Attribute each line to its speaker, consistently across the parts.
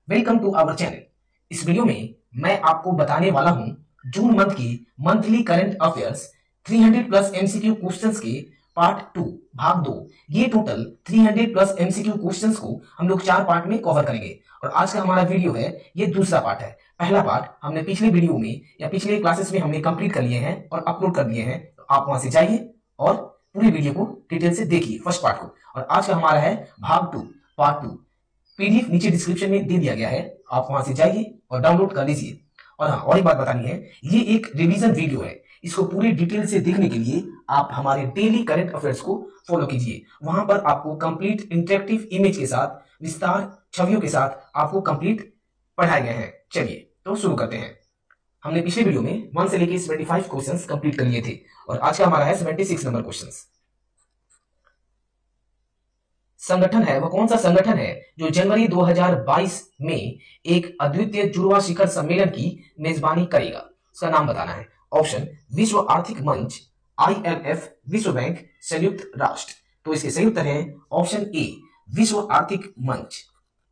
Speaker 1: Welcome to our channel. इस video में मैं आपको बताने वाला हूं जून मंथ की monthly current affairs 300 plus MCQ questions के पार्ट 2 भाग 2। ये टोटल 300 प्लस एमसीक्यू क्वेश्चंस को हम लोग 4 पार्ट में कवर करेंगे और आज का हमारा वीडियो है ये दूसरा पार्ट है। पहला पार्ट हमने पिछले वीडियो में या पिछले क्लासेस में हमने कंप्लीट कर लिए हैं और अपलोड कर दिए हैं, तो आप वहां से जाइए और पूरी वीडियो को डिटेल से देखिए फर्स्ट पार्ट को। और आज का हमारा है भाग 2 पार्ट 2। पीडीएफ नीचे डिस्क्रिप्शन में दे दिया गया है, आप वहां से जाइए और डाउनलोड कर लीजिए। और हाँ, और एक बात बतानी है, ये एक रिवीजन वीडियो है। इसको पूरी डिटेल से देखने के लिए आप हमारे डेली करंट अफेयर्स को फॉलो कीजिए। वहां पर आपको कंप्लीट इंटरेक्टिव इमेज के साथ, विस्तार छवियों के साथ आपको कंप्लीट पढ़ाए गए हैं। चलिए तो शुरू करते हैं। हमने पिछले वीडियो में 1 से लेकर 75 क्वेश्चंस कंप्लीट कर लिए थे और आज का हमारा है 76 नंबर क्वेश्चंस। संगठन है वह कौन सा संगठन है जो जनवरी 2022 में एक अद्वितीय जुड़वा शिखर सम्मेलन की मेजबानी करेगा? उसका नाम बताना है। ऑप्शन विश्व आर्थिक मंच, IMF, विश्व बैंक, संयुक्त राष्ट्र। तो इसके सही उत्तर है ऑप्शन ए विश्व आर्थिक मंच,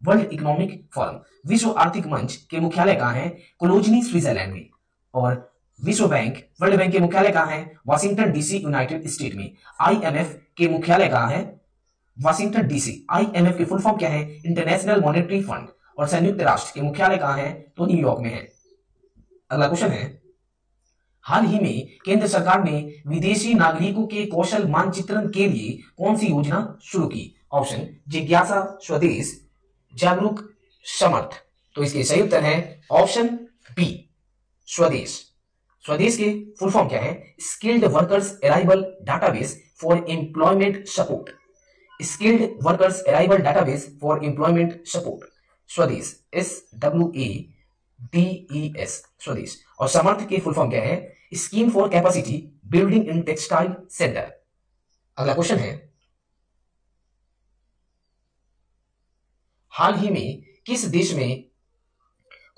Speaker 1: वर्ल्ड इकोनॉमिक फोरम। विश्व आर्थिक मंच के मुख्यालय कहां है? कोलोजनी स्विट्जरलैंड में। और विश्व बैंक, वर्ल्ड बैंक के मुख्यालय कहां है? वाशिंगटन डीसी, यूनाइटेड स्टेट में। IMF के मुख्यालय कहां है? Washington DC. IMF की फुल फॉर्म क्या है? International monetary fund. और संयुक्त राष्ट्र के मुख्यालय कहां है? तो न्यूयॉर्क में है। अगला क्वेश्चन है, हाल ही में केंद्र सरकार ने विदेशी नागरिकों के कौशल मानचित्रण के लिए कौन सी योजना शुरू की? ऑप्शन जिज्ञासा, स्वदेश, जागरूक, समर्थ। तो इसके सही उत्तर है ऑप्शन बी स्वदेश। स्वदेश के फुल फॉर्म क्या है? Skilled workers arrival database for employment support. Skilled workers arrival database for employment support, स्वदेश, SWADES, स्वदेश। और समर्थ के फुल फॉर्म क्या है? Scheme for capacity building in textile sector. अगला क्वेश्चन है, हाल ही में किस देश में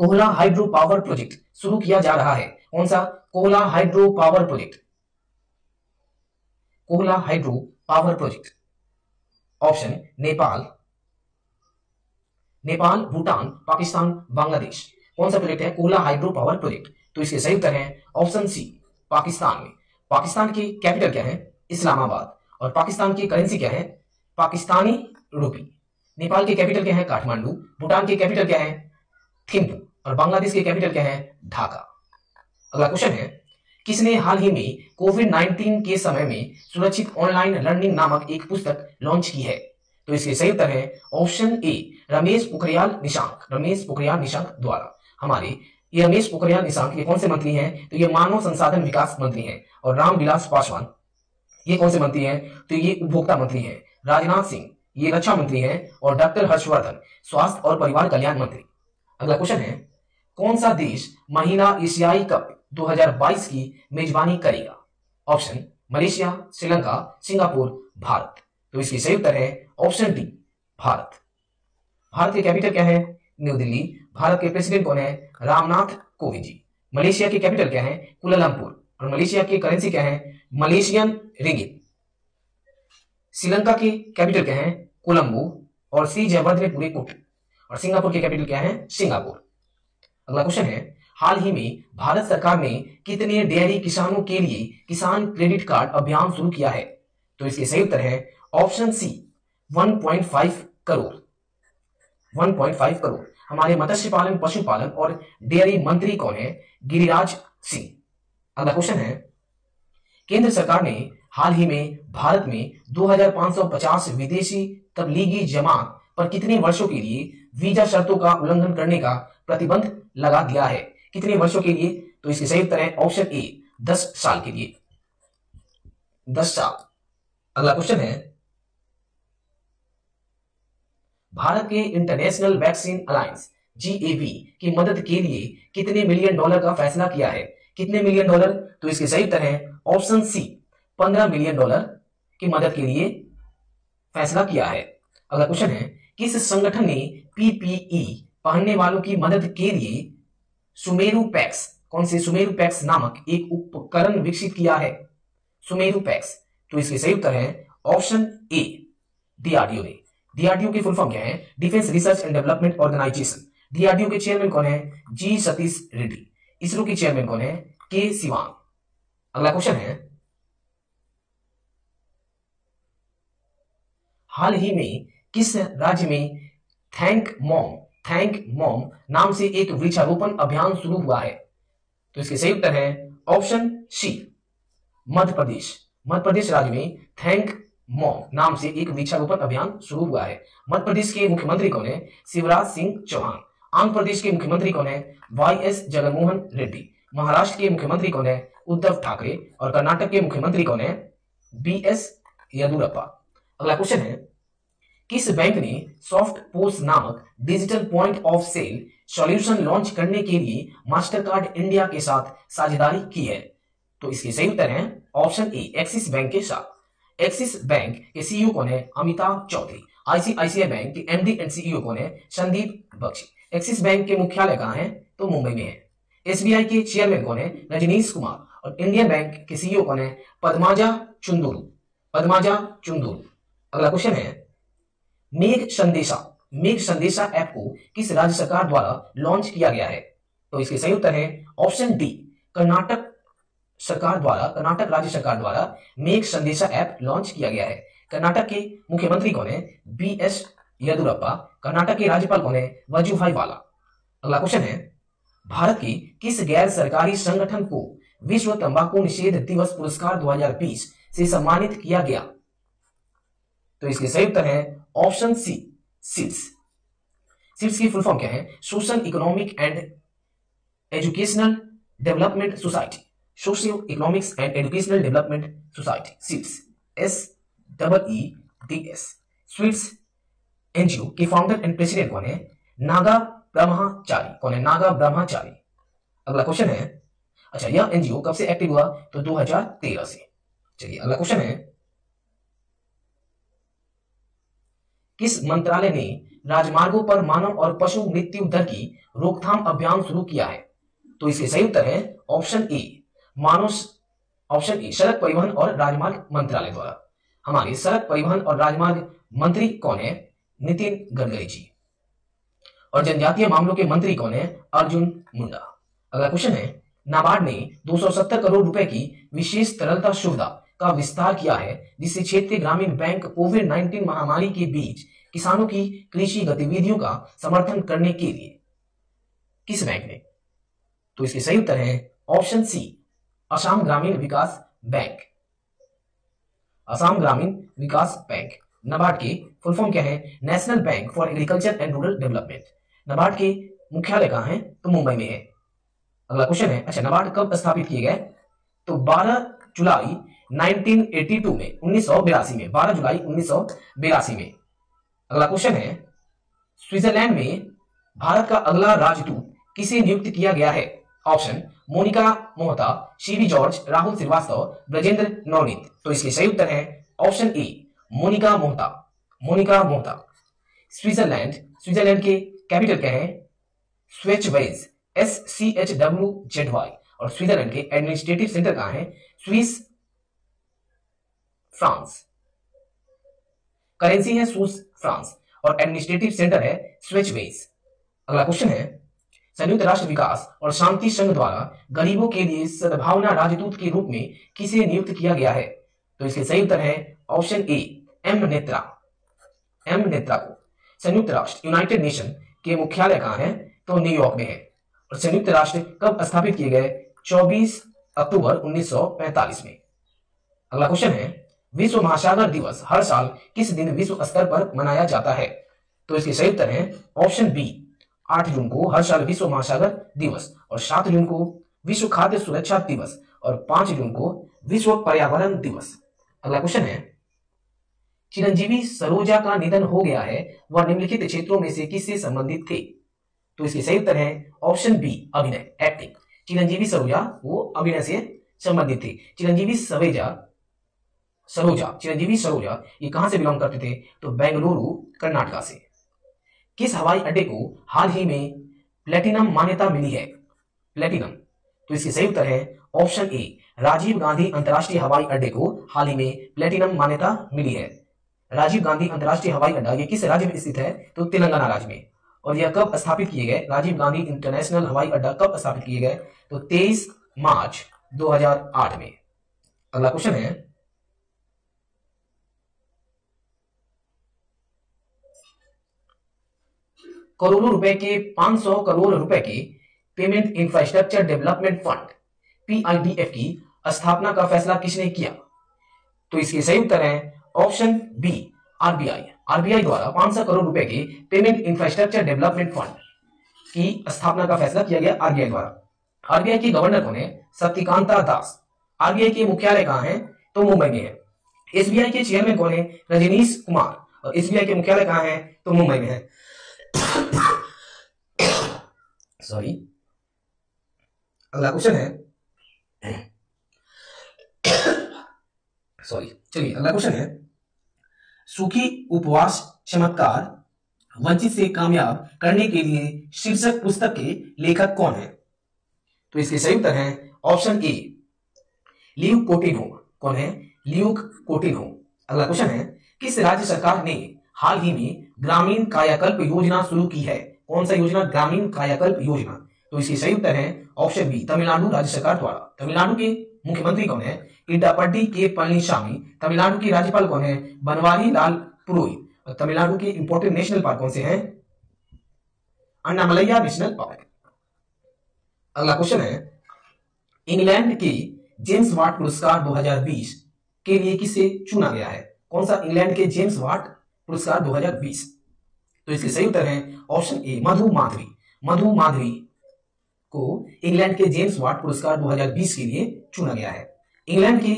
Speaker 1: कोयला हाइड्रो पावर प्रोजेक्ट शुरू किया जा रहा है? कौन सा? कोयला हाइड्रो पावर प्रोजेक्ट, कोयला hydro power project. Option Nepal, Nepal, Bhutan, Pakistan, Bangladesh. कौन सा प्रोजेक्ट है? कोयला हाइड्रो पावर प्रोजेक्ट। तो इसके सही उत्तर है ऑप्शन सी पाकिस्तान में। पाकिस्तान की कैपिटल क्या है? इस्लामाबाद। और पाकिस्तान की करेंसी क्या है? पाकिस्तानी रुपी। नेपाल की कैपिटल क्या है? काठमांडू। भूटान की कैपिटल क्या है? थिम्पू। और बांग्लादेश की कैपिटल क्या है? ढाका। अगला क्वेश्चन है, किसने हाल ही में कोविड-19 के समय में सुरक्षित ऑनलाइन लर्निंग नामक एक पुस्तक लॉन्च की है? तो इसके सही उत्तर है ऑप्शन ए रमेश पोखरियाल निशंक, रमेश पोखरियाल निशंक द्वारा। हमारे ये रमेश पोखरियाल निशंक ये कौन से मंत्री हैं? तो ये मानव संसाधन विकास मंत्री हैं। और रामविलास पासवान ये कौन से मंत्री हैं? तो ये उपभोक्ता मंत्री हैं। राजनाथ सिंह ये रक्षा मंत्री हैं। और डॉक्टर हर्षवर्धन स्वास्थ्य और परिवार कल्याण मंत्री। अगला क्वेश्चन है, कौन सा देश महिला एशियाई कप 2022 की मेजबानी करेगा? Option Malaysia, Sri Lanka, Singapore, Bharat. तो इसकी सही उत्तर है ऑप्शन डी भारत। भारत की कैपिटल क्या है? न्यू दिल्ली। भारत के प्रेसिडेंट कौन है? रामनाथ कोविंद जी। मलेशिया की कैपिटल क्या है? कुलालंपुर। और मलेशिया की करेंसी क्या है? Malaysian ringgit. श्रीलंका की कैपिटल क्या है? कोलंबो। और श्री जयवर्धनेपुरी कुट। और सिंगापुर की कैपिटल क्या है? सिंगापुर। अगला क्वेश्चन है, हाल ही में भारत सरकार ने कितने डेयरी किसानों के लिए किसान क्रेडिट कार्ड अभियान शुरू किया है? तो इसके सही उत्तर है ऑप्शन सी 1.5 करोड़। 1.5 करोड़। हमारे मत्स्य पालन, पशुपालन और डेयरी मंत्री कौन है? गिरिराज सिंह। अगला क्वेश्चन है, केंद्र सरकार ने हाल ही में भारत में 2550 विदेशी तबलीगी जमात पर कितने वर्षों के लिए वीजा शर्तों का उल्लंघन करने का प्रतिबंध लगा दिया है? कितने वर्षों के लिए? तो इसके सही उत्तर है ऑप्शन ए 10 साल के लिए, 10 साल। अगला क्वेश्चन है, भारत के इंटरनेशनल वैक्सीन अलायंस GAVI की मदद के लिए कितने मिलियन डॉलर का फैसला किया है? कितने मिलियन डॉलर? तो इसके सही उत्तर है ऑप्शन सी 15 मिलियन डॉलर की मदद के लिए फैसला किया है। अगला क्वेश्चन है, किस संगठन ने PPE पहनने वालों की मदद के लिए सुमेरु पैक्स, कौन से सुमेरु पैक्स नामक एक उपकरण विकसित किया है? सुमेरु पैक्स। तो इसके सही उत्तर है ऑप्शन ए DRDO ने। DRDO की फुल फॉर्म क्या है? Defence research and development organisation. DRDO के चेयरमैन कौन है? जी सतीश रेड्डी। इसरो के चेयरमैन कौन है? के सिवान। अगला क्वेश्चन है, हाल ही में किस राज्य में थैंक मॉम नाम से एक वृक्षारोपण अभियान शुरू हुआ है? तो इसके सही उत्तर है ऑप्शन सी, मध्य प्रदेश। मध्य प्रदेश राज्य में थैंक मॉम नाम से एक वृक्षारोपण अभियान शुरू हुआ है। मध्य प्रदेश के मुख्यमंत्री कौन है? शिवराज सिंह चौहान। आंध्र प्रदेश के मुख्यमंत्री कौन है? वाई.एस. जगनमोहन रेड्डी। महाराष्ट्र के मुख्यमंत्री कौन है? उद्धव ठाकरे। और कर्नाटक के मुख्यमंत्री कौन है? बी.एस. येदुरप्पा। अगला क्वेश्चन है, किस बैंक ने सॉफ्ट पोस्ट नामक digital point of sale solution launch करने के लिए मास्टर कार्ड इंडिया के साथ साझेदारी की है? तो इसके सही उत्तर है ऑप्शन ए, एक्सिस बैंक के साथ। एक्सिस बैंक के सीईओ कौन है? अमिताभ चौधरी। आईसीआईसीआई बैंक के एमडी एंड सीईओ कौन है? संदीप बख्शी। एक्सिस बैंक के मुख्यालय कहां है? तो मुंबई में है। एसबीआई के चेयरमैन कौन है? रजनीश कुमार। और इंडियन बैंक के सीईओ कौन है? पद्माजा चुंदुरु। अगला क्वेश्चन है, मेघ संदेशा ऐप को किस राज्य सरकार द्वारा लॉन्च किया गया है? तो इसके सही उत्तर है ऑप्शन डी, कर्नाटक राज्य सरकार द्वारा मेघ संदेशा ऐप लॉन्च किया गया है। कर्नाटक के मुख्यमंत्री कौन है? बी.एस. येदुरप्पा। कर्नाटक के राज्यपाल कौन है? वजुभाई वाला। अगला क्वेश्चन है, भारत के किस गैर सरकारी संगठन को विश्व तंबाकू निषेध दिवस पुरस्कार 2020 से सम्मानित किया गया? तो इसके सही उत्तर है ऑप्शन सी, सिड्स। सिड्स की फुल फॉर्म क्या है? Social economic and educational development society. Socio economics and educational development society, seeds, SEEDS। Sweets NGO के फाउंडर एंड प्रेसिडेंट कौन है? नागा ब्रह्मचारी। अगला क्वेश्चन है, अच्छा यह एनजीओ कब से एक्टिव हुआ? तो 2013 से। चलिए अगला क्वेश्चन है, किस मंत्रालय ने राजमार्गों पर मानव और पशु मृत्यु दर की रोकथाम अभियान शुरू किया है? तो इसके सही उत्तर है ऑप्शन ए, सड़क परिवहन और राजमार्ग मंत्रालय द्वारा। हमारे सड़क परिवहन और राजमार्ग मंत्री कौन है? नितिन गडकरी जी। और जनजातीय मामलों के मंत्री कौन है? अर्जुन मुंडा। अगला क्वेश्चन है, नाबार्ड ने 270 करोड़ रुपए की विशेष तरलता सुविधा का विस्तार किया है, जिससे क्षेत्रीय ग्रामीण बैंक कोविड-19 महामारी के बीच किसानों की कृषि गतिविधियों का समर्थन करने के लिए। किस बैंक ने? तो इसके सही उत्तर है ऑप्शन सी, असम ग्रामीण विकास बैंक। नाबार्ड के फुल फॉर्म क्या है? National bank for agriculture and rural development. NABARD के मुख्यालय कहां है? तो मुंबई में है। अगला क्वेश्चन है, अच्छा नाबार्ड कब स्थापित किए गए? तो 12 जुलाई 1982 में, 1982 में। अगला क्वेश्चन है, स्विट्जरलैंड में भारत का अगला राजदूत किसे नियुक्त किया गया है? Option Monika Mohta, CV George, Rahul Srivastava, Brajendra Navneet. तो इसके सही उत्तर है option A, Monika Mohta. Switzerland के कैपिटल क्या है? स्वेचवेज, SCHWZY। और स्विट्जरलैंड के एडमिनिस्ट्रेटिव सेंटर कहां है? Swiss francs. करेंसी है स्विस फ्रांस और एडमिनिस्ट्रेटिव सेंटर है स्वेचवेज। अगला क्वेश्चन है, संयुक्त राष्ट्र विकास और शांति संघ द्वारा गरीबों के लिए सद्भावना राजदूत के रूप में किसे नियुक्त किया गया है? तो इसके सही उत्तर है ऑप्शन ए, एम नेत्रा को। संयुक्त राष्ट्र यूनाइटेड नेशन के मुख्यालय कहां है? तो न्यूयॉर्क में है। और संयुक्त राष्ट्र कब स्थापित किए गए? 24 अक्टूबर 1945 में। अगला क्वेश्चन है, विश्व महासागर दिवस हर साल किस दिन विश्व स्तर पर मनाया जाता है? तो इसके सही उत्तर है ऑप्शन बी, 8 जून को हर साल विश्व महासागर दिवस, और 7 जून को विश्व खाद्य सुरक्षा दिवस, और 5 जून को विश्व पर्यावरण दिवस। अगला क्वेश्चन है, चिरंजीवी सरोजा का निधन हो गया है, वह निम्नलिखित क्षेत्रों में से किससे संबंधित थे? तो इसके सही उत्तर है ऑप्शन बी, अभिनय, एक्टिंग। चिरंजीवी सरोजा वो अभिनय से संबंधित थे। चिरंजीवी सरोजा ये कहां से बिलोंग करते थे? तो बेंगलुरु, कर्नाटक से। किस हवाई अड्डे को हाल ही में प्लेटिनम मान्यता मिली है? प्लेटिनम, तो इसके सही उत्तर है ऑप्शन ए, राजीव गांधी अंतर्राष्ट्रीय हवाई अड्डे को हाल ही में प्लेटिनम मान्यता मिली है। राजीव गांधी अंतर्राष्ट्रीय हवाई अड्डा ये किस राज्य में स्थित है? तो तेलंगाना राज्य में। और यह कब स्थापित किए गए? राजीव गांधी इंटरनेशनल हवाई अड्डा कब स्थापित किए गए? तो 23 मार्च 2008 में। अगला क्वेश्चन है, करोड़ों रुपए के 500 करोड़ रुपए के पेमेंट इंफ्रास्ट्रक्चर डेवलपमेंट फंड पीआईडीएफ की स्थापना का फैसला किसने किया? तो इसके सही उत्तर है ऑप्शन बी, आरबीआई। आरबीआई द्वारा 500 करोड़ रुपए के पेमेंट इंफ्रास्ट्रक्चर डेवलपमेंट फंड की स्थापना का फैसला किया गया आरबीआई द्वारा। आरबीआई के गवर्नर कौन है? शक्तिकांता दास। आरबीआई के मुख्यालय कहां है? तो मुंबई में है। एसबीआई के चेयरमैन कौन है? रजनीश कुमार। और एसबीआई के मुख्यालय कहां है? तो मुंबई में है। सॉरी। अगला क्वेश्चन है, सॉरी, चलिए अगला क्वेश्चन है, सूखी उपवास चमत्कार वंचित से कामयाब करने के लिए शीर्षक पुस्तक के लेखक कौन है? तो इसके सही उत्तर है ऑप्शन ए, ल्यूक कोटिन्हो। कौन है? Luke Coutinho. अगला क्वेश्चन है, किस राज्य सरकार ने हाल ही में ग्रामीण कायाकल्प योजना शुरू की है? कौन सा योजना? ग्रामीण कायाकल्प योजना। तो इसकी सही उत्तर है ऑप्शन बी, तमिलनाडु राज्य सरकार द्वारा। तमिलनाडु के मुख्यमंत्री कौन है? इडापड्डी के पळनिसामी। तमिलनाडु की राज्यपाल कौन है? बनवारी लाल पुरोहित। और तमिलनाडु के इंपोर्टेंट नेशनल पार्क कौन से हैं? अन्नामलैया नेशनल पार्क। अगला क्वेश्चन है, इंग्लैंड के जेम्स वाट पुरस्कार 2020 के लिए किसे चुना गया है? कौन सा इंग्लैंड के जेम्स वाट पुरस्कार 2020? तो इसके सही उत्तर है ऑप्शन ए, मधु माधवी। मधु माधवी को इंग्लैंड के जेम्स वाट पुरस्कार 2020 के लिए चुना गया है। इंग्लैंड की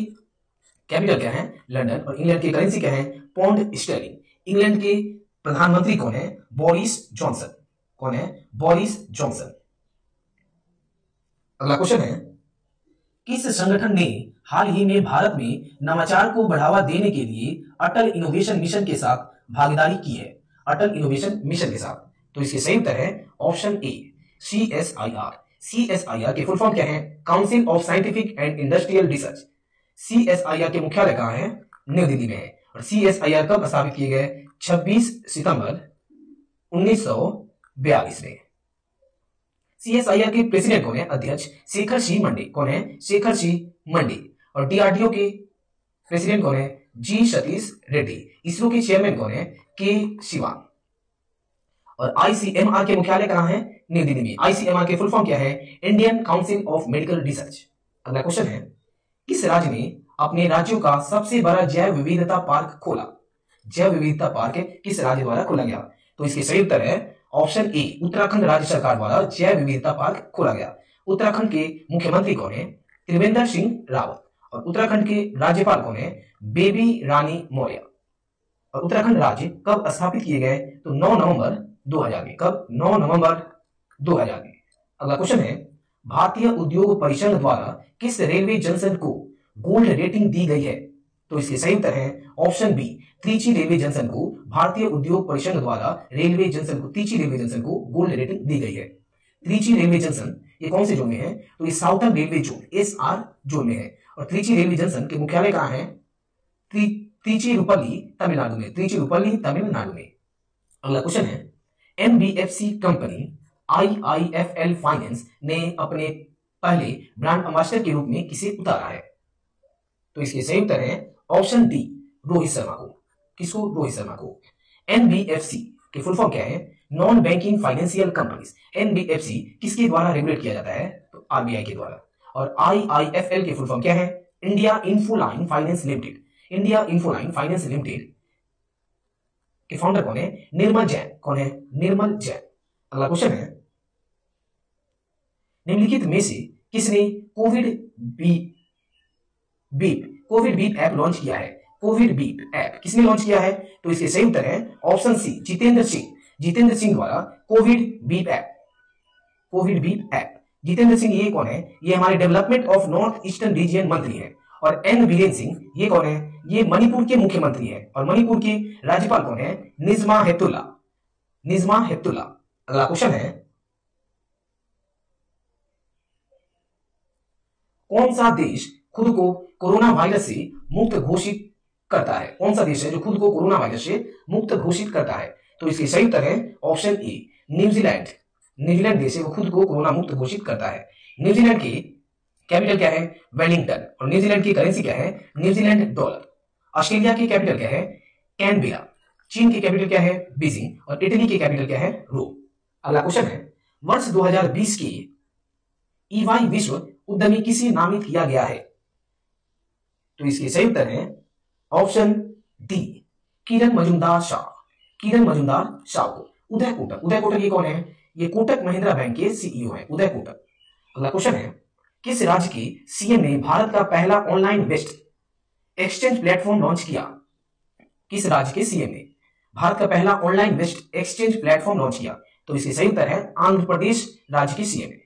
Speaker 1: कैपिटल क्या है? लंदन। और इंग्लैंड की करेंसी क्या है? Pond Stirling. इंग्लैंड के प्रधानमंत्री कौन है? Boris Johnson. कौन है? Boris Johnson. अगला क्वेश्चन है, किस संगठन ने हाल ही में भारत में नवाचार को बढ़ावा देने के लिए अटल इनोवेशन मिशन के साथ भागीदारी की है? अटल इनोवेशन मिशन के साथ। तो इसके सही उत्तर है ऑप्शन ए, सीएसआईआर। सीएसआईआर के फुल फॉर्म क्या है? Council of scientific and industrial research. CSIR के मुख्यालय कहां है? नई दिल्ली में है। और सीएसआईआर कब स्थापित किए गए? 26 सितंबर 1942 में। सीएसआईआर के प्रेसिडेंट कौन है? अध्यक्ष शेखर सी मंडे। कौन है? शेखर सी मंडे। और डीआरडीओ के प्रेसिडेंट कौन है? जी सतीश रेड्डी। इसरो के चेयरमैन कौन है? के शिवान। और आईसीएमआर के मुख्यालय कहां है? नई दिल्ली में। आईसीएमआर के फुल फॉर्म क्या है? Indian council of medical research. अगला क्वेश्चन है, किस राज्य ने अपने राज्यों का सबसे बड़ा जैव विविधता पार्क खोला? जैव विविधता पार्क किस राज्य द्वारा खोला गया? तो इसके सही उत्तर है ऑप्शन ए, उत्तराखंड राज्य सरकार द्वारा जैव विविधता पार्क खोला गया। उत्तराखंड के मुख्यमंत्री कौन है? त्रिवेंद्र सिंह रावत। और उत्तराखंड के राज्यपाल कौन है? बेबी रानी मौर्य। और उत्तराखंड राज्य कब स्थापित किए गए? तो 9 नवंबर 2000 में। कब? 9 नवंबर 2000 में। अगला क्वेश्चन है, भारतीय उद्योग परिसंघ द्वारा किस रेलवे जंक्शन को गोल्ड रेटिंग दी गई है? तो इसके सही उत्तर है option B, Trichy railway junction को भारतीय उद्योग परिसंघ द्वारा रेलवे जंक्शन को, त्रिची रेलवे जंक्शन को गोल्ड रेटिंग दी गई है। त्रिची रेलवे जंक्शन ये कौन से जोन में है? तो ये southern railway zone, SR zone में है। और त्रिची रेलवे जंक्शन के मुख्यालय कहां है? त्रिचीरुपल्ली तमिलनाडु में। त्रिचीरुपल्ली तमिलनाडु में। अगला क्वेश्चन है, एनबीएफसी कंपनी आईआईएफएल फाइनेंस ने अपने पहले ब्रांड एम्बेसडर के रूप में किसे उतारा है? तो इसके सही उत्तर है ऑप्शन डी, रोहित शर्मा को। किसको? रोहित शर्मा को। एनबीएफसी के फुल फॉर्म क्या है? Non banking financial companies. NBFC किसके द्वारा रेगुलेट किया जाता है? तो आरबीआई के द्वारा। और आईआईएफएल के फुल फॉर्म क्या है? India Infoline finance limited. India Infoline finance limited के फाउंडर कौन है? निर्मल जैन। कौन है? निर्मल जैन। अगला क्वेश्चन है, निम्नलिखित में से किसने कोविड बीप ऐप लॉन्च किया है? कोविड बीप ऐप किसने लॉन्च किया है? तो इसके सही उत्तर है ऑप्शन सी, जितेंद्र सिंह। जितेंद्र सिंह द्वारा Covid beep app. Covid beep app. Jitendra Singh ये कौन है? ये हमारे development of north eastern region मंत्री है। और एन बीरेन सिंह ये कौन है? ये मणिपुर के मुख्यमंत्री है। और मणिपुर के राज्यपाल कौन है? निज़्मा हेपतुल्ला। निज़्मा हेपतुल्ला। अगला क्वेश्चन है, कौन सा देश खुद को कोरोना वायरस से मुक्त घोषित करता है? कौन सा देश है जो खुद को कोरोना वायरस से मुक्त घोषित करता है? तो इसके सही उत्तर है ऑप्शन ए, न्यूजीलैंड, न्यूजीलैंड देश है वो खुद को कोरोना मुक्त घोषित करता है। न्यूजीलैंड की कैपिटल क्या है? वेलिंगटन। और न्यूजीलैंड की करेंसी क्या है? New Zealand dollar. ऑस्ट्रेलिया की कैपिटल क्या है? कैनबेरा। चीन की कैपिटल क्या है? बीजिंग। और इटली की कैपिटल क्या है? रोम। अगला क्वेश्चन है, वर्ष 2020 की ईवाई विश्व उद्यमी किसे नामित किया गया है? तो इसके सही उत्तर है ऑप्शन डी, किरण मजूमदार शाह। किरण मजूमदार शाह को। उदय कोटक, उदय कोटक ये कौन है? ये कोटक महिंद्रा बैंक के सीईओ है, उदय कोटक। अगला क्वेश्चन है, किस राज्य के सीएम ने भारत का पहला online based exchange platform launch किया? किस राज्य के सीएम ने भारत का पहला online based exchange platform launch किया? तो इसके सही उत्तर है आंध्र प्रदेश राज्य के सीएम ने,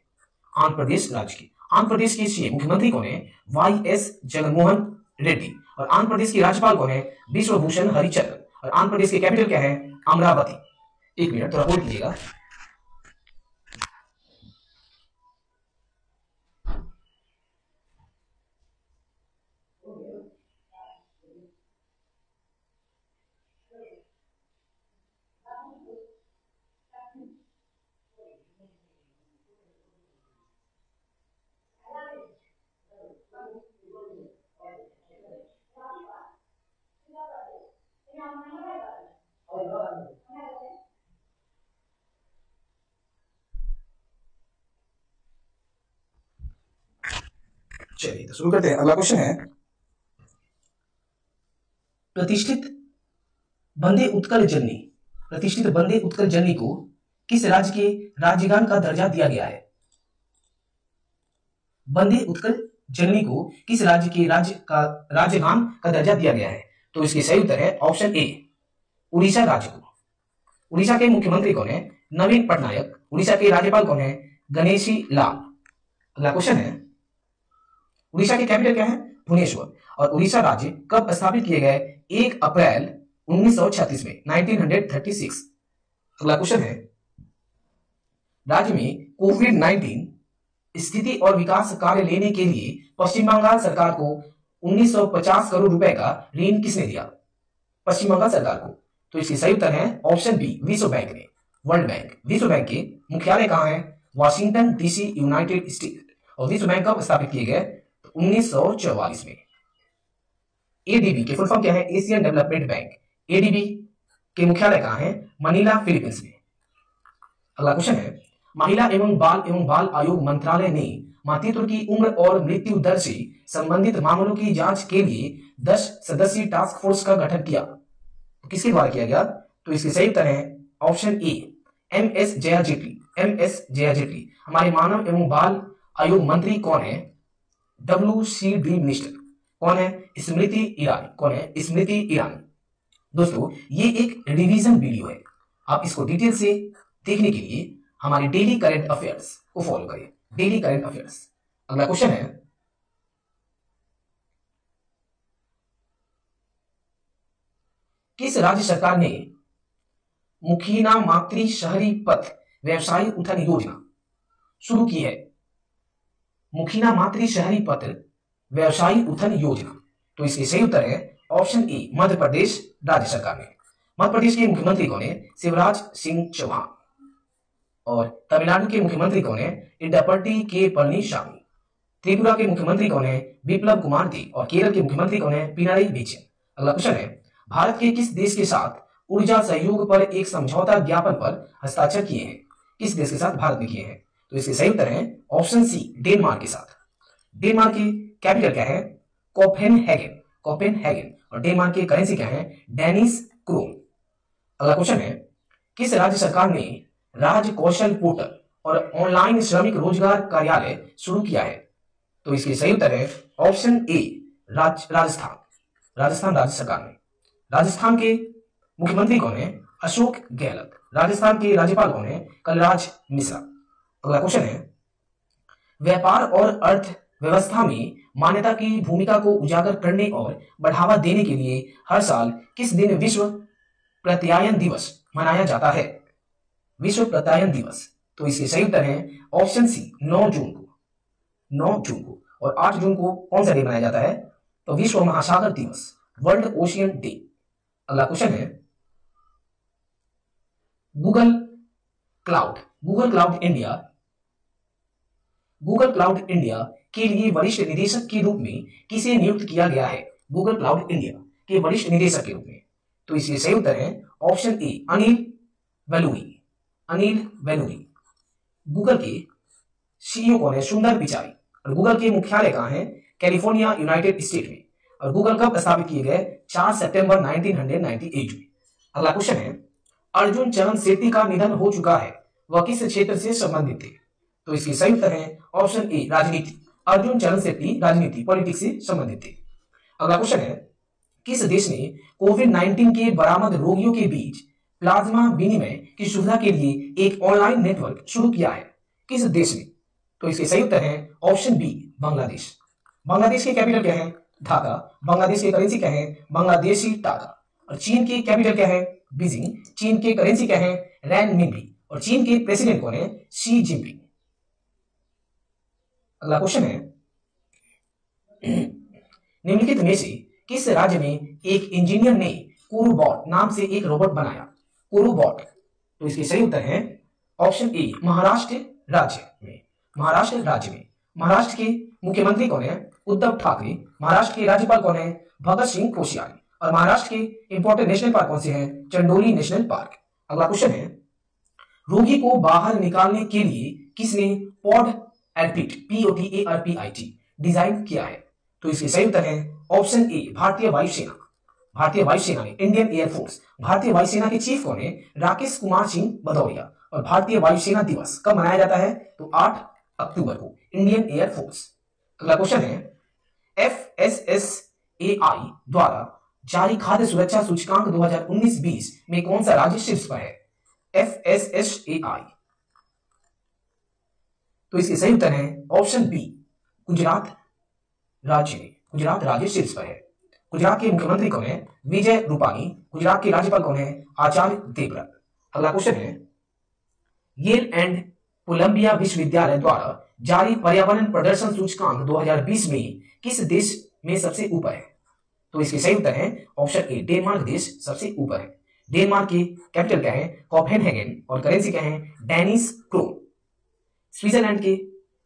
Speaker 1: आंध्र प्रदेश राज्य के। आंध्र प्रदेश के सीएम मुख्यमंत्री कौन है? Y S Jaganmohan Reddy. और आंध्र प्रदेश के राज्यपाल कौन है? विश्वभूषण हरिचंद्रन। और आंध्र प्रदेश की कैपिटल क्या है? अमरावती। एक मिनट थोड़ा होल्ड कीजिएगा। चलिए तो शुरू करते हैं। अगला क्वेश्चन है, प्रतिष्ठित वंदे उत्कल जननी, प्रतिष्ठित वंदे उत्कल जननी को किस राज्य के राज्यगान का दर्जा दिया गया है? वंदे उत्कल जननी को किस राज्य के राज्यगान का दर्जा दिया गया है? तो इसके सही उत्तर है ऑप्शन ए, उड़ीसा राज्य को। उड़ीसा के मुख्यमंत्री कौन है? नवीन पटनायक। उड़ीसा के राज्यपाल कौन है? गणेशी लाल। अगला क्वेश्चन है, उड़ीसा की कैपिटल क्या है? भुवनेश्वर। और उड़ीसा राज्य कब स्थापित किए गए? 1 अप्रैल 1936 में, 1936। अगला क्वेश्चन है, राज्य में कोविड-19 स्थिति और विकास कार्य लेने के लिए पश्चिम बंगाल सरकार को 1950 करोड़ रुपए का ऋण किसने दिया? पश्चिम बंगाल सरकार को। तो इसकी सही उत्तर है ऑप्शन बी, विश्व बैंक ने, वर्ल्ड बैंक। विश्व बैंक के मुख्यालय कहां है? Washington DC, United state. और विश्व बैंक कब स्थापित किए गए? 1944 में। एडीबी के फुल फॉर्म क्या है? Asian development bank. एडीबी के मुख्यालय कहां है? मनीला, फिलीपींस में। अगला क्वेश्चन है, महिला एवं बाल आयोग मंत्रालय ने मातृत्व की उम्र और मृत्यु दर से संबंधित मामलों की जांच के लिए 10 सदस्यीय टास्क फोर्स का गठन किया। तो किसके द्वारा किया गया? तो इसके सही उत्तर है option A, M S Jaya Jaitley. M S Jaya Jaitley. हमारे मानव एवं बाल आयोग मंत्री कौन है? WCD मिनिस्टर कौन है? स्मृति ईरानी। कौन है? स्मृति ईरानी। दोस्तों ये एक रिवीजन वीडियो है, आप इसको डिटेल से देखने के लिए हमारे डेली करंट अफेयर्स को फॉलो करें, डेली करंट अफेयर्स। अगला क्वेश्चन है, किस राज्य सरकार ने मुखीना मातृ शहरी पथ व्यवसायी उत्थान योजना शुरू की है? मुखीना मातृ शहरी पथ व्यवसायी उत्थान योजना। तो इसके सही उत्तर है ऑप्शन ए, मध्य प्रदेश राज्य सरकार ने। मध्य प्रदेश के मुख्यमंत्री कौन है? शिवराज सिंह चौहान। और तमिलनाडु के मुख्यमंत्री कौन है? इडप्पट्टी के पळनिसामी। त्रिपुरा के मुख्यमंत्री कौन है? बिप्लब कुमार देब। और केरल के मुख्यमंत्री कौन है? पिनाराई विजयन। अगला क्वेश्चन है, भारत के किस देश के साथ ऊर्जा सहयोग पर एक समझौता ज्ञापन पर हस्ताक्षर किए हैं? किस देश के साथ भारत ने किए हैं? तो इसके सही उत्तर है ऑप्शन सी, डेनमार्क के साथ। डेनमार्क की कैपिटल क्या है? कोपेनहेगन। कोपेनहेगन। और डेनमार्क की करेंसी क्या है? Danish crown. अगला क्वेश्चन है, किस राज्य सरकार ने राज्य कौशल पोर्टल और ऑनलाइन श्रमिक रोजगार कार्यालय शुरू किया है? तो इसके सही उत्तर है ऑप्शन ए, राजस्थान। राजस्थान राज्य सरकार ने। राजस्थान के मुख्यमंत्री कौन है? अशोक गहलोत। राजस्थान के राज्यपाल कौन है? कलराज मिश्रा। अगला क्वेश्चन है, व्यापार और अर्थव्यवस्था में मान्यता की भूमिका को उजागर करने और बढ़ावा देने के लिए हर साल किस दिन विश्व प्रत्यायन दिवस मनाया जाता है? विश्व प्रत्यायन दिवस। तो इसके सही उत्तर है ऑप्शन सी, 9 जून को। 9 जून को। और 8 जून को कौन सा डे मनाया जाता है? तो विश्व महासागर दिवस, वर्ल्ड ओशियन डे। अगला क्वेश्चन है, Google cloud Google cloud India के लिए वरिष्ठ निदेशक के रूप में किसे नियुक्त किया गया है? गूगल क्लाउड इंडिया के वरिष्ठ निदेशक के रूप में। तो इसके सही उत्तर है ऑप्शन ए अनिल वेलूरी। गूगल के सीईओ कौन है? सुंदर पिचाई। और गूगल के मुख्यालय कहां है? कैलिफोर्निया, यूनाइटेड स्टेट में। और गूगल कब स्थापित किए गए? 4 सितंबर 1998 में। अगला क्वेश्चन है, अर्जुन चरण शेट्टी का निधन हो चुका है, वह किस क्षेत्र से संबंधित थे? तो इसके सही उत्तर है ऑप्शन ए राजनीति। अर्जुन चरण शेट्टी राजनीति पॉलिटिक्स से संबंधित थे। अगला क्वेश्चन है, किस देश ने कोविड-19 के बरामद रोगियों के बीच प्लाज्मा विनिमय की सुविधा के लिए एक ऑनलाइन नेटवर्क शुरू किया है? किस देश ने? तो इसके सही उत्तर है ऑप्शन बी बांग्लादेश। बांग्लादेश के कैपिटल क्या है? ढाका। बांग्लादेश की करेंसी क्या है? बांग्लादेशी टाका। और चीन की कैपिटल क्या है? बीजिंग। चीन की करेंसी क्या है? रैनमिनबी। और चीन के प्रेसिडेंट कौन है? Xi Jinping. अगला क्वेश्चन है, निम्नलिखित में से किस राज्य में एक इंजीनियर ने कोरोबॉट नाम से एक रोबोट बनाया? कोरोबॉट। तो इसके सही उत्तर है ऑप्शन ए महाराष्ट्र राज्य में। महाराष्ट्र के मुख्यमंत्री कौन है? उद्धव ठाकरे। महाराष्ट्र के राज्यपाल कौन है? भगत सिंह कोश्यारी। और महाराष्ट्र के इंपॉर्टेंट नेशनल पार्क कौन से हैं? Chandoli national park. अगला क्वेश्चन है, रोगी को बाहर निकालने के लिए किसने पॉड एल्पिट डिजाइन किया है? तो इसके सही उत्तर है ऑप्शन ए भारतीय वायुसेना ने, इंडियन एयरफोर्स। भारतीय वायुसेना के चीफ कौन है? राकेश कुमार सिंह भदौरिया। और भारतीय वायुसेना दिवस कब मनाया जाता है? तो 8 अक्टूबर को, इंडियन एयरफोर्स। अगला क्वेश्चन है, FSSAI द्वारा जारी खाद्य सुरक्षा सूचकांक 2019-20 में कौन सा राज्य शीर्ष पर है? FSSAI। तो इसके सही उत्तर है ऑप्शन बी गुजरात राज्य शीर्ष पर है। गुजरात के मुख्यमंत्री कौन है? विजय रूपाणी। गुजरात के राज्यपाल कौन है? आचार्य देवव्रत। अगला क्वेश्चन है, येल एंड कोलंबिया विश्वविद्यालय द्वारा जारी पर्यावरण प्रदर्शन सूचकांक 2020 में किस देश में सबसे ऊपर है? तो इसके सही उत्तर है ऑप्शन ए डेनमार्क देश सबसे ऊपर है। डेनमार्क की कैपिटल क्या है? कोपेनहेगन। और करेंसी क्या है? Danish krone. स्विट्जरलैंड की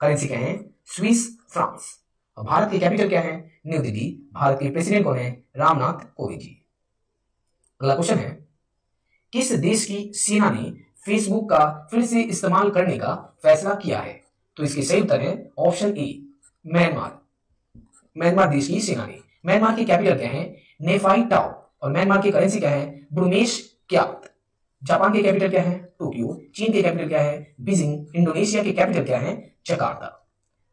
Speaker 1: करेंसी क्या है? Swiss francs. और भारत की कैपिटल क्या है? न्यू दिल्ली। भारत के प्रेसिडेंट कौन है? रामनाथ कोविंद जी। अगला क्वेश्चन है, किस देश की सेना ने फेसबुक का फिर से इस्तेमाल करने का फैसला किया है? तो इसके सही उत्तर है ऑप्शन ए म्यांमार देश की सेना ने। म्यांमार की कैपिटल क्या है? नेफाई टाओ। और म्यांमार की करेंसी क्या है? ब्रुमेश क्यात। जापान की कैपिटल क्या है? टोक्यो। चीन की कैपिटल क्या है? बीजिंग। इंडोनेशिया की कैपिटल क्या है? जकार्ता।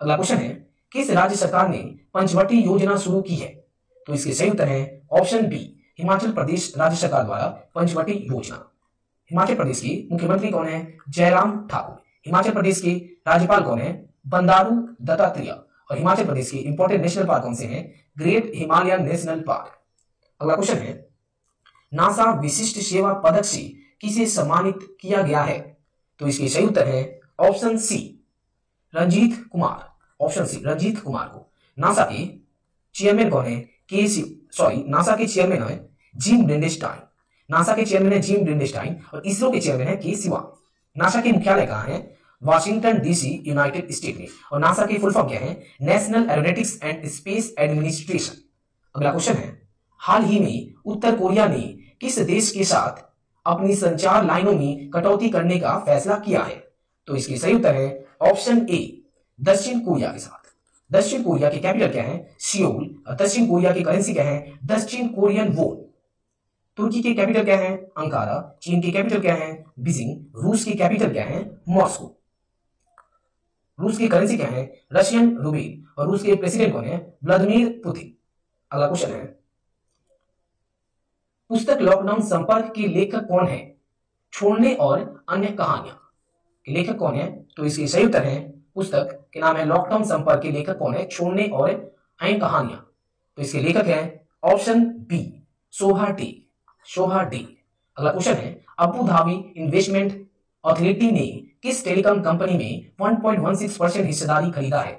Speaker 1: अगला क्वेश्चन है, किस राज्य सरकार ने पंचवटी योजना शुरू की है? तो इसके सही उत्तर है ऑप्शन बी हिमाचल प्रदेश राज्य सरकार द्वारा पंचवटी योजना। हिमाचल प्रदेश के मुख्यमंत्री कौन है? जयराम ठाकुर। हिमाचल प्रदेश के राज्यपाल कौन है? बंडारू दत्तात्रेय। और हिमाचल प्रदेश के इंपॉर्टेंट नेशनल पार्क कौन से हैं? Great Himalayan national park. अगला क्वेश्चन है, नासा विशिष्ट सेवा पदक से किसे सम्मानित किया गया है? तो इसके सही उत्तर है option C Ranjit Kumar. Option C Ranjit Kumar को। नासा के चेयरमैन कौन है? नासा के चेयरमैन है जिम ब्रेंडेस्टाइन। नासा के चेयरमैन है जिम ब्रेंडेस्टाइन। और इसरो के चेयरमैन है के सिवान। नासा के मुख्यालय कहां है? वाशिंगटन डीसी, यूनाइटेड स्टेट में। और नासा की फुल फॉर्म क्या है? National aeronautics and space administration. अगला क्वेश्चन है, हाल ही में उत्तर कोरिया ने किस देश के साथ अपनी संचार लाइनों में कटौती करने का फैसला किया है? तो इसकी सही उत्तर है ऑप्शन ए दक्षिण कोरिया के साथ। दक्षिण कोरिया की कैपिटल क्या है? सियोल। और दक्षिण कोरिया की करेंसी क्या है? दक्षिण कोरियन वोन। तुर्की की कैपिटल क्या है? अंकारा। चीन की कैपिटल क्या है? बीजिंग। रूस की कैपिटल क्या है? मॉस्को। रूस की करेंसी क्या है? रशियन रूबेल। और रूस के प्रेसिडेंट कौन है? Vladimir Putin. अगला क्वेश्चन है, पुस्तक लॉकडाउन संपर्क के लेखक कौन है? छोड़ने और अन्य कहानियां के लेखक कौन है? तो इसकी सही उत्तर है, पुस्तक के नाम है लॉकडाउन संपर्क के लेखक कौन है? छोड़ने और अन्य कहानियां। तो इसके लेखक है ऑप्शन बी शोभा डे। अगला क्वेश्चन है, अबू धाबी इन्वेस्टमेंट अथॉरिटी ने किस टेलीकॉम कंपनी में 1.16% हिस्सेदारी खरीदा है?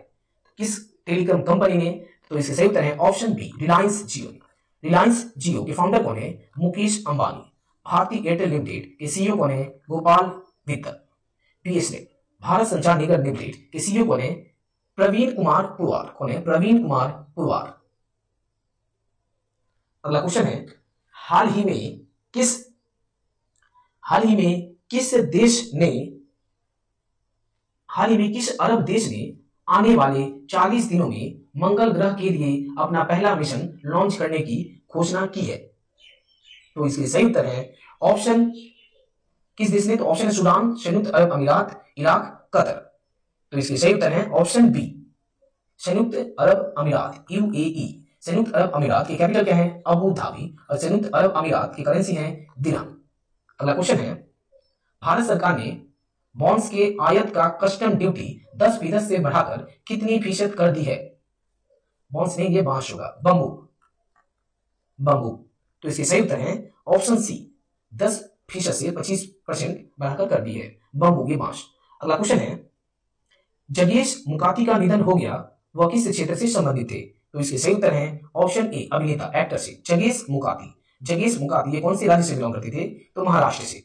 Speaker 1: किस टेलीकॉम कंपनी ने? तो इसके सही उत्तर है ऑप्शन बी रिलायंस जियो। रिलायंस जियो के फाउंडर कौन है? मुकेश अंबानी। भारतीय एयरटेल लिमिटेड के सीईओ कौन है? गोपाल वित्तर। बीएसएनएल भारत संचार निगम लिमिटेड के सीईओ कौन है? प्रवीण कुमार पुरवार। कौन है? प्रवीण कुमार पुरवार। अगला क्वेश्चन है, हाल ही में किस अरब देश ने आने वाले 40 दिनों में मंगल ग्रह के लिए अपना पहला मिशन लॉन्च करने की घोषणा की है? तो इसके सही उत्तर है ऑप्शन, किस देश ने? तो ऑप्शन है सूडान, संयुक्त अरब अमीरात, इराक, कतर। तो इसके सही उत्तर है ऑप्शन बी, संयुक्त अरब अमीरात, यूएई। संयुक्त अरब अमीरात की कैपिटल क्या है? Abu Dhabi. और संयुक्त अरब अमीरात की करेंसी है दिरहम। अगला क्वेश्चन है, भारत सरकार ने बॉन्ड्स के आयात का कस्टम ड्यूटी 10% से बढ़ाकर कितनी फीसद कर दी है? बॉन्ड्स नहीं, ये बांस होगा, बंबू। तो इसके सही उत्तर है ऑप्शन सी, 10% से 25% बढ़ाकर कर दी है, बंबू, ये बांस। अगला क्वेश्चन है, जगेश मुकाती का निधन हो गया, वह किस क्षेत्र से संबंधित थे? तो इसके सही उत्तर है ऑप्शन ए, अभिनेता, एक्टर से, जगेश मुकाती। जगेश मुकाती ये कौन से राज्य से बिलोंग करते थे? तो महाराष्ट्र से।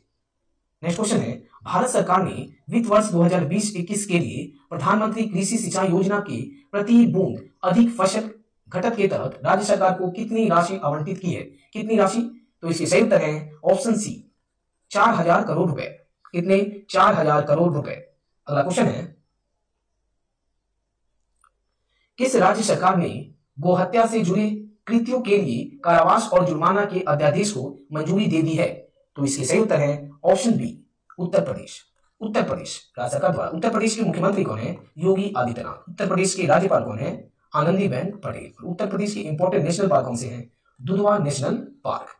Speaker 1: नेक्स्ट क्वेश्चन है, भारत सरकार ने वित्त वर्ष 2020-21 के लिए प्रधानमंत्री कृषि सिंचाई योजना के प्रति बूंद अधिक फसल घटक के तहत राज्य सरकार को कितनी राशि आवंटित की है? कितनी राशि? तो इसके सही उत्तर है ऑप्शन सी, 4000 करोड़ रुपए। कितने? 4000 करोड़ रुपए। अगला क्वेश्चन है, किस राज्य सरकार ने गोहत्या से जुड़े कृत्यों के लिए कारावास और जुर्माना के अध्यादेश को मंजूरी दे दी है? तो इसके सही उत्तर है ऑप्शन बी, उत्तर प्रदेश। उत्तर प्रदेश राज्य सरकार द्वारा। उत्तर प्रदेश के मुख्यमंत्री कौन है? योगी आदित्यनाथ। उत्तर प्रदेश के राज्यपाल कौन है? आनंदीबेन पटेल। उत्तर प्रदेश के इंपॉर्टेंट नेशनल पार्क कौन से हैं? Dudhwa national park.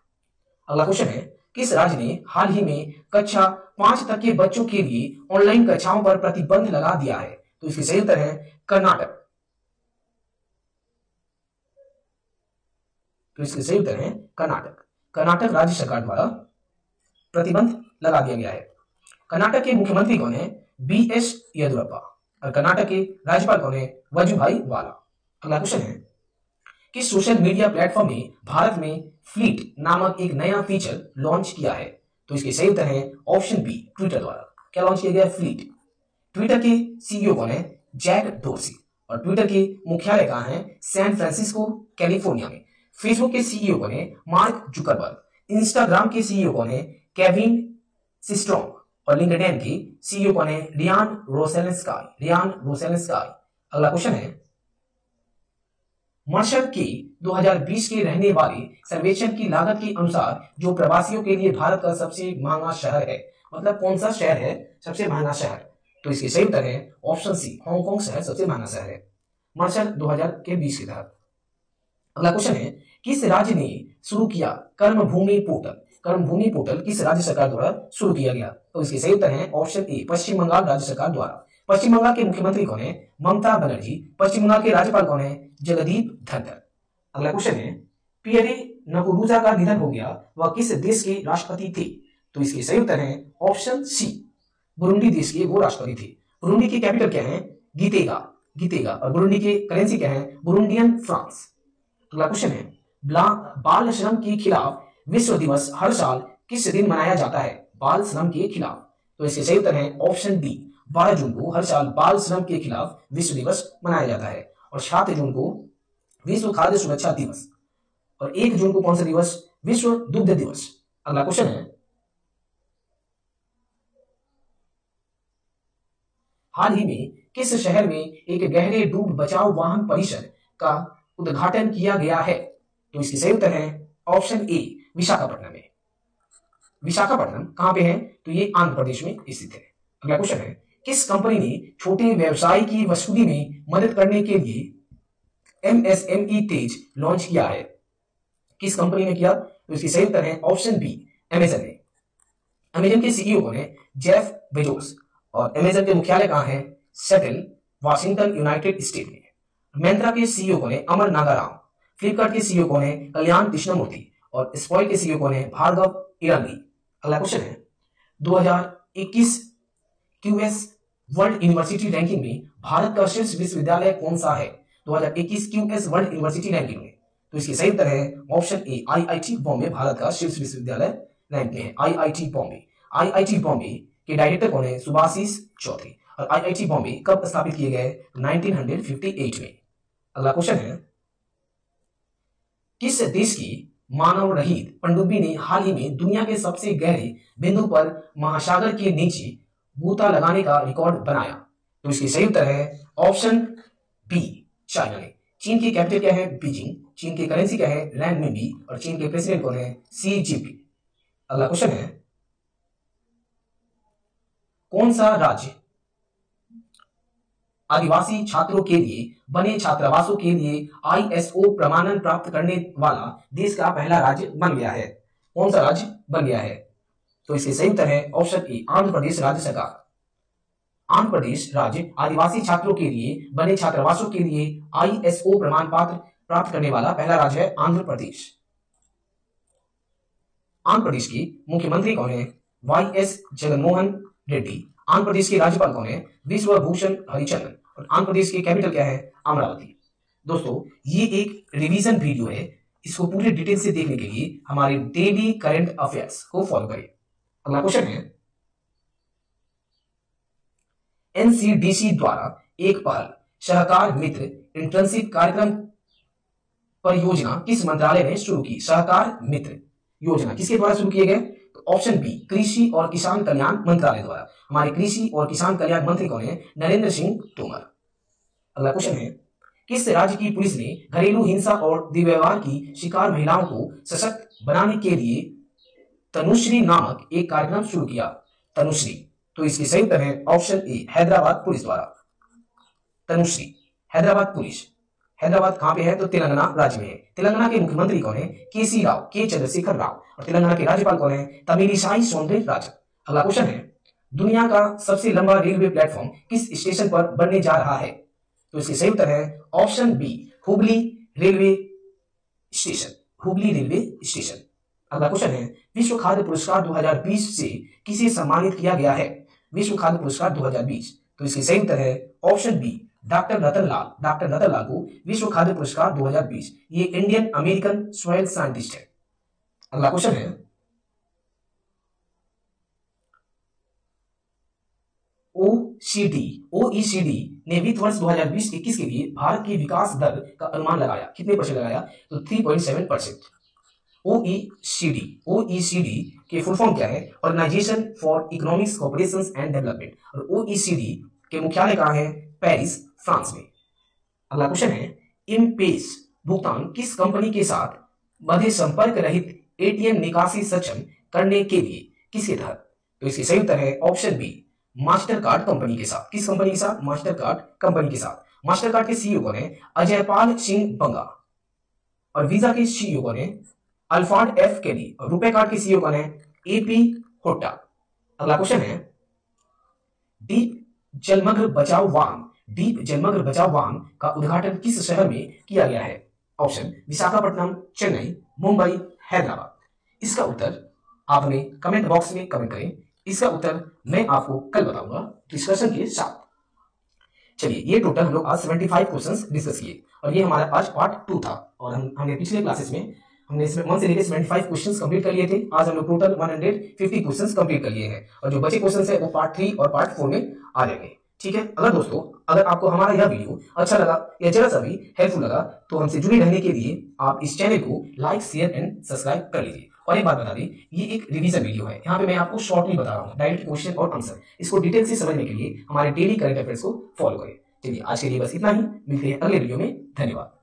Speaker 1: अगला क्वेश्चन है, किस राज्य ने हाल ही में कक्षा 5 तक के बच्चों के लिए ऑनलाइन कक्षाओं पर प्रतिबंध लगा दिया है? तो इसके सही उत्तर है कर्नाटक। तो इसके सही उत्तर है कर्नाटक। कर्नाटक राज्य सरकार द्वारा प्रतिबंध लगा दिया गया है। कर्नाटक के मुख्यमंत्री कौन है? बीएस येदियुरप्पा। और कर्नाटक के राज्यपाल कौन है? वजुभाई वाला। अगला क्वेश्चन है, किस सोशल मीडिया प्लेटफॉर्म ने भारत में फ्लीट नामक एक नया फीचर लॉन्च किया है? तो इसके सही उत्तर है ऑप्शन बी, ट्विटर द्वारा। क्या लॉन्च किया गया? फ्लीट। ट्विटर के सीईओ कौन है? Jack dorsi. और ट्विटर के मुख्यालय कहां है? सैन फ्रांसिस्को, कैलिफोर्निया में। फेसबुक के सीईओ कौन है? Mark Zuckerberg. इंस्टाग्राम के सीईओ कौन है? Kevin Systrom. और लिंक्डइन की सीईओ कौन है? रियान रोसेनस्काई। अगला क्वेश्चन है, मर्शर के 2020 के रहने वाले सर्वेक्षण की लागत के अनुसार जो प्रवासियों के लिए भारत का सबसे महंगा शहर है, मतलब कौन सा शहर है सबसे महंगा शहर? तो इसके सही उत्तर है ऑप्शन सी, हांगकांग शहर सबसे महंगा शहर है मर्शर 2020 के तहत। अगला क्वेश्चन है, किस राज्य ने शुरू किया कर्मभूमि पोर्टल? कर्मभूमि पोर्टल किस राज्य सरकार द्वारा शुरू किया गया? तो इसके सही उत्तर है ऑप्शन ए, पश्चिम बंगाल राज्य सरकार द्वारा। पश्चिम बंगाल के मुख्यमंत्री कौन है? ममता बनर्जी। पश्चिम बंगाल के राज्यपाल कौन है? जगदीप धनखड़। अगला क्वेश्चन है, पियरे नकुरूजा का निधन हो गया, वह किस देश के राष्ट्रपति थे? तो इसके सही उत्तर है ऑप्शन सी, बुरुंडी देश के वो राष्ट्रपति थे। बुरुंडी की कैपिटल क्या है? गीतेगा। और बुरुंडी की करेंसी क्या है? Burundian France. अगला क्वेश्चन है, बाल श्रम के खिलाफ विश्व दिवस हर साल किस दिन मनाया जाता है? बाल श्रम के खिलाफ। तो इसके सही उत्तर है ऑप्शन डी, 12 जून को हर साल बाल श्रम के खिलाफ विश्व दिवस मनाया जाता है। और 7 जून को विश्व खाद्य सुरक्षा दिवस। और 1 जून को कौन सा दिवस? विश्व दुग्ध दिवस। अगला क्वेश्चन है, हाल ही में किस शहर में एक गहरे डूब बचाव वाहन परिसर का उद्घाटन किया गया है? तो इसकी सही उत्तर है ऑप्शन ए, विशाखापट्टनम में। विशाखापट्टनम कहां पे है? तो ये आंध्र प्रदेश में स्थित है। अगला क्वेश्चन है, किस कंपनी ने छोटे व्यवसाय की वसूली में मदद करने के लिए एमएसएमई तेज लॉन्च किया है? किस कंपनी ने किया? तो इसकी सही उत्तर है ऑप्शन बी, अमेजन ने। अमेजन के सीईओ कौन है? Jeff Bezos. और अमेजन के मुख्यालय कहां है? सेटल, वाशिंगटन, यूनाइटेड स्टेट में। मिंत्रा के सीईओ कौन है? अमर नागाराम। फ्लिपकार्ट के सीईओ कौन है? कल्याण कृष्णमूर्ति। और स्पॉइल के सीईओ कौन है? भार्गव इरंगी। अगला क्वेश्चन है, 2021 क्यूएस वर्ल्ड यूनिवर्सिटी रैंकिंग में भारत का शीर्ष विश्वविद्यालय कौन सा है? 2021 क्यूएस वर्ल्ड यूनिवर्सिटी रैंकिंग में। तो इसकी सही उत्तर है ऑप्शन ए, आईआईटी बॉम्बे भारत का शीर्ष विश्वविद्यालय रैंक में है, आईआईटी बॉम्बे। आईआईटी बॉम्बे के डायरेक्टर कौन है? सुभाषिस चौधरी। और आईआईटी बॉम्बे कब स्थापित किए गए? 1958 में। अगला क्वेश्चन है, किस देश की मानव रहित पनडुब्बी ने हाल ही में दुनिया के सबसे गहरे बिंदु पर महासागर के नीचे गोता लगाने का रिकॉर्ड बनाया? तो इसके सही उत्तर है ऑप्शन बी, चाइना ने। चीन की कैपिटल क्या है? बीजिंग। चीन की करेंसी क्या है? रैनमिनबी। और चीन के प्रेसिडेंट कौन है? सी जिनपिंग। अगला क्वेश्चन है, कौन सा राज्य आदिवासी छात्रों के लिए बने छात्रावासों के लिए आईएसओ प्रमाणन प्राप्त करने वाला देश का पहला राज्य बन गया है? कौन सा राज्य बन गया है? तो इसके सही उत्तर है ऑप्शन ए, आंध्र प्रदेश राज्य सरकार। आंध्र प्रदेश राज्य आदिवासी छात्रों के लिए बने छात्रावासों के लिए आईएसओ प्रमाण पत्र प्राप्त करने वाला पहला राज्य है आंध्र प्रदेश। आंध्र प्रदेश के मुख्यमंत्री कौन है? वाईएस जगनमोहन रेड्डी। आंध्र प्रदेश के राज्यपाल कौन है? विश्वभूषण हरिचंदन। और आंध्र प्रदेश की कैपिटल क्या है? अमरावती। दोस्तों, ये एक रिवीजन वीडियो है, इसको पूरे डिटेल से देखने के लिए हमारे डेली करंट अफेयर्स को फॉलो करें। अगला क्वेश्चन है, एनसीडीसी द्वारा एक पहल सहकार मित्र इंटर्नशिप कार्यक्रम परियोजना किस मंत्रालय ने शुरू की? सहकार मित्र योजना किसके द्वारा शुरू किए गए? तो ऑप्शन बी, कृषि और किसान कल्याण मंत्रालय द्वारा। हमारे कृषि और किसान कल्याण मंत्री कौन है? नरेंद्र सिंह तोमर। अगला क्वेश्चन है, किस राज्य की पुलिस ने घरेलू हिंसा और दुर्व्यवहार की शिकार महिलाओं को सशक्त बनाने के लिए तनुश्री नामक एक कार्यक्रम शुरू किया? तनुश्री। तो इसकी सही उत्तर है ऑप्शन ए, हैदराबाद पुलिस द्वारा। तनुश्री, हैदराबाद पुलिस। हैदराबाद कहां पे है? तो तेलंगाना राज्य में है। तेलंगाना के मुख्यमंत्री कौन है? केसी राव, के चंद्रशेखर राव। और तेलंगाना के राज्यपाल कौन है? तमिलिसाई सौंदरराजन। अगला क्वेश्चन है, दुनिया का सबसे लंबा रेलवे प्लेटफॉर्म किस स्टेशन पर बनने जा रहा है? तो इसके सही उत्तर है option B, Hubli railway station. Hubli railway station. अगला क्वेश्चन है, विश्व खाद्य पुरस्कार 2020 से किसे सम्मानित किया गया है? विश्व खाद्य पुरस्कार 2020। तो इसकी सही उत्तर है ऑप्शन बी, डॉक्टर रतन लाल। डॉक्टर रतन लाल को विश्व खाद्य पुरस्कार 2020। ये इंडियन अमेरिकन सॉइल साइंटिस्ट है। अगला क्वेश्चन है, ओईसीडी ने वित्त वर्ष 2020-21 के लिए भारत की विकास दर का अनुमान लगाया। कितने परसेंट लगाया? तो 3.7%। ओईसीडी के फुल फॉर्म क्या है? Organisation for economics cooperation and development. और ओईसीडी के मुख्यालय कहां है? पेरिस, फ्रांस में। अगला क्वेश्चन है, एम-पेस भुगतान किस कंपनी के साथ बधे संपर्क रहित एटीएम निकासी सक्षम करने के लिए किसके तहत? तो इसकी सही उत्तर है option B, Mastercard company के साथ। किस कंपनी के साथ? मास्टर कार्ड कंपनी के साथ। मास्टर कार्ड के सीईओ कौन है? अजयपाल सिंह बंगा। और वीजा के सीईओ कौन है? अल्फॉन्ड एफ केली। और रुपए कार्ड के सीईओ कौन है? एपी होट्टा। अगला क्वेश्चन है, डीप जलमग्न बचाव वाहन का उद्घाटन किस शहर में किया गया है? ऑप्शन विशाखापट्टनम, चेन्नई, मुंबई, हैदराबाद। इसका उत्तर आप हमें कमेंट बॉक्स में कमेंट करें। इसका उत्तर मैं आपको कल बताऊंगा डिस्कशन के साथ। चलिए, ये टोटल हम लोग आज 75 क्वेश्चंस डिस्कस किए और ये हमारा आज पार्ट 2 था। और हमने पिछले क्लासेस में हमने इसमें 1 से लेकर 75 क्वेश्चंस कंप्लीट कर लिए थे। आज हम लोग टोटल 150 क्वेश्चंस कंप्लीट कर लिए हैं और जो बचे क्वेश्चंस है वो पार्ट 3 और पार्ट 4 में आ जाएंगे। ठीक है। अगर दोस्तों, अगर आपको हमारा यह वीडियो अच्छा लगा या जरा सा भी हेल्पफुल लगा तो हमसे जुड़े रहने के लिए आप इस चैनल को लाइक, शेयर एंड सब्सक्राइब कर लीजिए। और एक बात बता दें, ये एक रिवीजन वीडियो है। यहाँ पे मैं आपको शॉर्टली बता रहा हूँ, डायरेक्ट क्वेश्चन और आंसर। इसको डिटेल से समझने के लिए हमारे डेली करंट अफेयर्स को फॉलो करें। चलिए, आज के लिए बस इतना ही। मिलते हैं अगले वीडियो में। धन्यवाद।